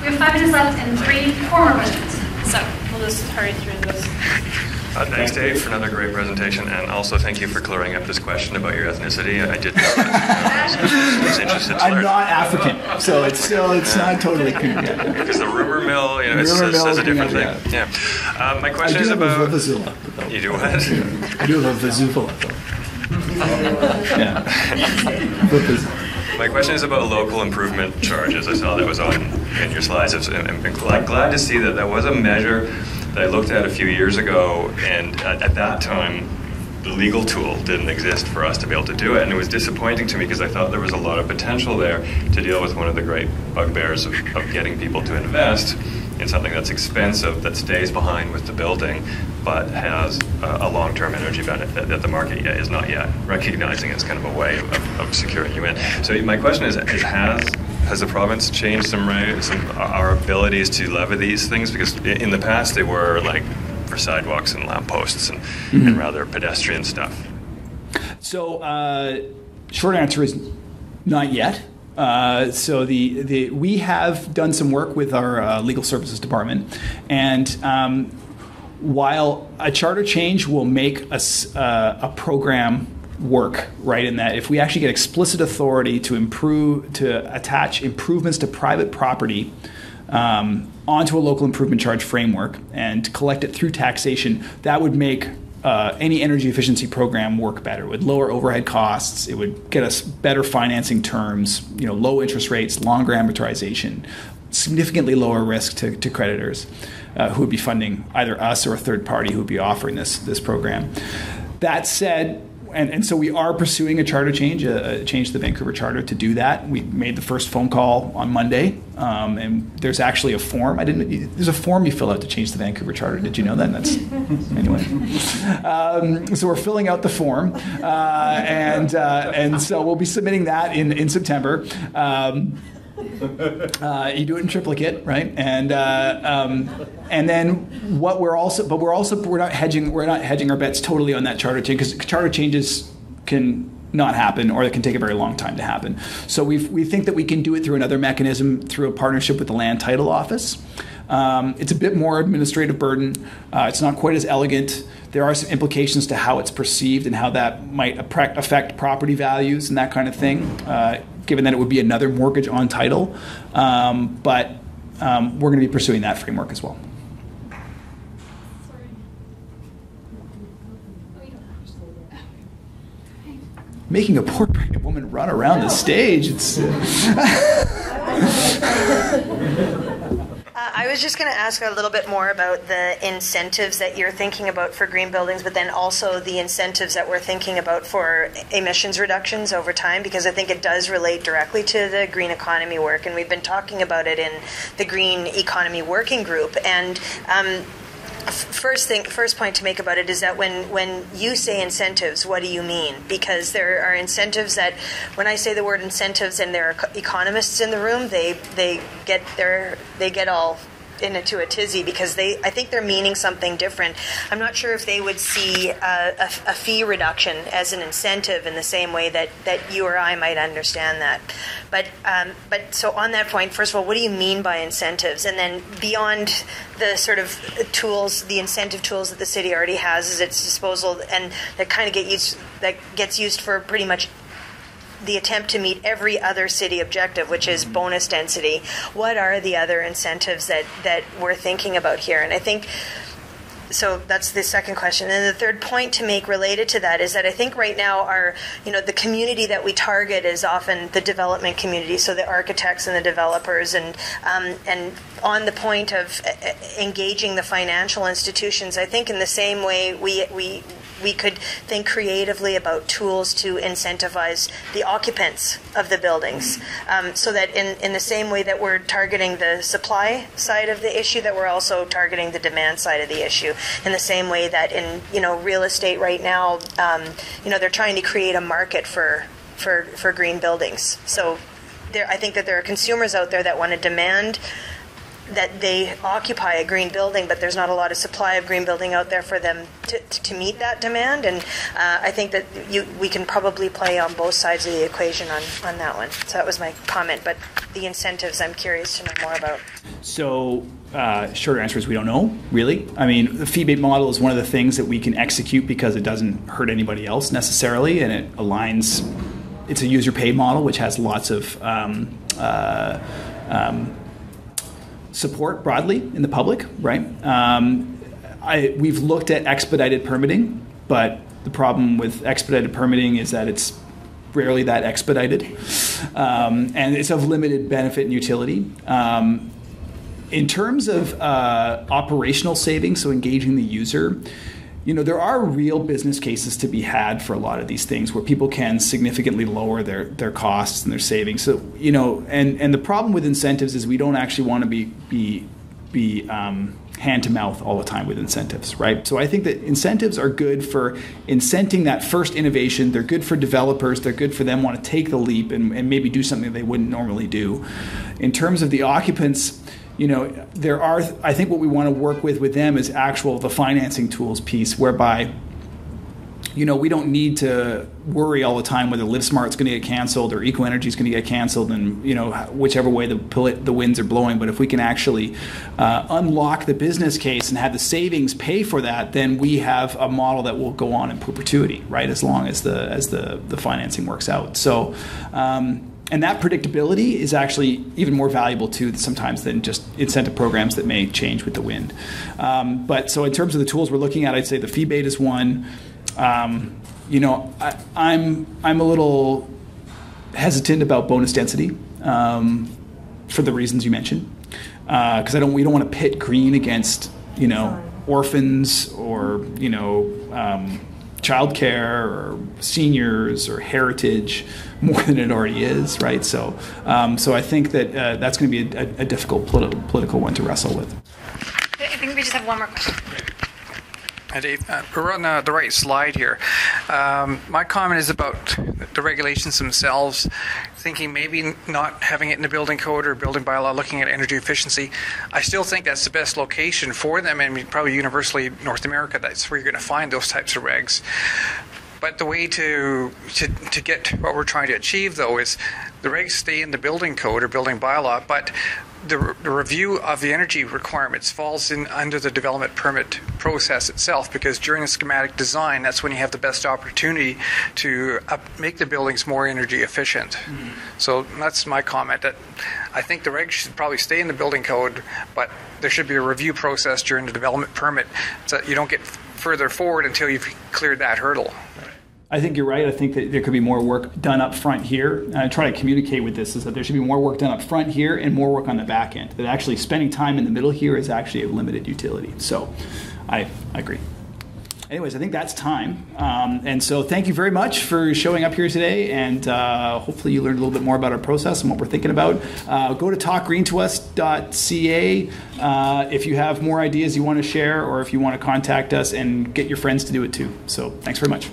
We have 5 minutes left and 4 more questions. So we'll just hurry through this. Thanks, Dave, for another great presentation, and also thank you for clearing up this question about your ethnicity. I did know that. I was interested to learn. I'm not African, so it's not totally clear. Because the rumor mill, it says a different thing. Yeah. My question is about. You do what? I do love Vizuvula. Yeah. My question is about local improvement charges. I saw that was in your slides. I'm glad to see that was a measure that I looked at a few years ago, and at that time, the legal tool didn't exist for us to be able to do it, and it was disappointing to me because I thought there was a lot of potential there to deal with one of the great bugbears of getting people to invest in something that's expensive, that stays behind with the building, but has a long-term energy benefit that the market is not yet recognizing as kind of a way of securing you in. So my question is has the province changed our abilities to levy these things? Because in the past they were like for sidewalks and lampposts and rather pedestrian stuff. So short answer is not yet. So we have done some work with our legal services department, and while a charter change will make a program work, right, in that if we actually get explicit authority to attach improvements to private property onto a local improvement charge framework and collect it through taxation, that would make any energy efficiency program work better. It would lower overhead costs. It would get us better financing terms, low interest rates, longer amortization, significantly lower risk to creditors who would be funding either us or a third party who would be offering this program. That said, and so we are pursuing a charter change, a change to the Vancouver Charter to do that. We made the first phone call on Monday, and there's actually a form. There's a form you fill out to change the Vancouver Charter. Did you know that? Anyway. So we're filling out the form, and so we'll be submitting that in September. You do it in triplicate, right? And then what we're not hedging our bets totally on that charter change, because charter changes can not happen, or it can take a very long time to happen. So we think that we can do it through another mechanism, through a partnership with the Land Title Office. It's a bit more administrative burden. It's not quite as elegant. There are some implications to how it's perceived and how that might affect property values and that kind of thing, given that it would be another mortgage on title. But we're going to be pursuing that framework as well. Making a poor pregnant woman run around the stage. It's. I was just going to ask a little bit more about the incentives that you're thinking about for green buildings, but then also the incentives that we're thinking about for emissions reductions over time, because I think it does relate directly to the green economy work, and we've been talking about it in the Green Economy Working Group. And first point to make about it is that when you say incentives, what do you mean? Because there are incentives that, when I say the word incentives and there are economists in the room, they get all into a tizzy, because I think they're meaning something different. I'm not sure if they would see a fee reduction as an incentive in the same way that you or I might understand that. But so on that point, first of all, what do you mean by incentives? And then beyond the sort of tools, the incentive tools that the city already has at its disposal, and that kind of gets used for pretty much the attempt to meet every other city objective, which is bonus density. What are the other incentives that we're thinking about here? And I think, so that's the second question. And the third point to make related to that is that I think right now the community that we target is often the development community, so the architects and the developers, and on the point of engaging the financial institutions, I think in the same way we could think creatively about tools to incentivize the occupants of the buildings, so that in the same way that we're targeting the supply side of the issue, that we're also targeting the demand side of the issue. In the same way that in real estate right now, they're trying to create a market for green buildings. So I think that there are consumers out there that want to demand that they occupy a green building, but there's not a lot of supply of green building out there for them to meet that demand. And I think that we can probably play on both sides of the equation on that one. So that was my comment. But the incentives, I'm curious to know more about. So short answer is we don't know, really. I mean, the fee-based model is one of the things that we can execute because it doesn't hurt anybody else necessarily, and it aligns. It's a user-paid model, which has lots of support broadly in the public, right? We've looked at expedited permitting, but the problem with expedited permitting is that it's rarely that expedited, and it's of limited benefit and utility. In terms of operational savings, so engaging the user, there are real business cases to be had for a lot of these things where people can significantly lower their costs and their savings. So, and the problem with incentives is we don't actually want to be hand to mouth all the time with incentives, right? So I think that incentives are good for incenting that first innovation. They're good for developers. They're good for them want to take the leap and maybe do something they wouldn't normally do. In terms of the occupants, there are, I think what we want to work with them is the financing tools piece, whereby, we don't need to worry all the time whether LiveSmart's going to get canceled or EcoEnergy is going to get canceled, and whichever way the winds are blowing. But if we can actually unlock the business case and have the savings pay for that, then we have a model that will go on in perpetuity, right? As long as the financing works out. So. And that predictability is actually even more valuable too sometimes than just incentive programs that may change with the wind. But so in terms of the tools we're looking at, I'd say the fee bait is one. I'm a little hesitant about bonus density for the reasons you mentioned, because we don't want to pit green against orphans or childcare or seniors or heritage more than it already is, right? So I think that that's going to be a difficult political one to wrestle with. I think we just have one more question. Hi, Dave. We're on the right slide here. My comment is about the regulations themselves, thinking maybe not having it in the building code or building bylaw, looking at energy efficiency. I still think that's the best location for them, and probably universally North America, that's where you're going to find those types of regs. But the way to get what we're trying to achieve, though, is the regs stay in the building code or building bylaw, but the review of the energy requirements falls in under the development permit process itself, because during the schematic design, that's when you have the best opportunity to make the buildings more energy efficient. Mm-hmm. So that's my comment, that I think the regs should probably stay in the building code, but there should be a review process during the development permit so that you don't get further forward until you've cleared that hurdle. I think you're right. I think that there could be more work done up front here. And I try to communicate with this is that there should be more work done up front here and more work on the back end. That actually spending time in the middle here is actually of limited utility. So I agree. Anyways, I think that's time. And so thank you very much for showing up here today. And hopefully you learned a little bit more about our process and what we're thinking about. Go to talkgreentous.ca if you have more ideas you want to share, or if you want to contact us, and get your friends to do it too. So thanks very much.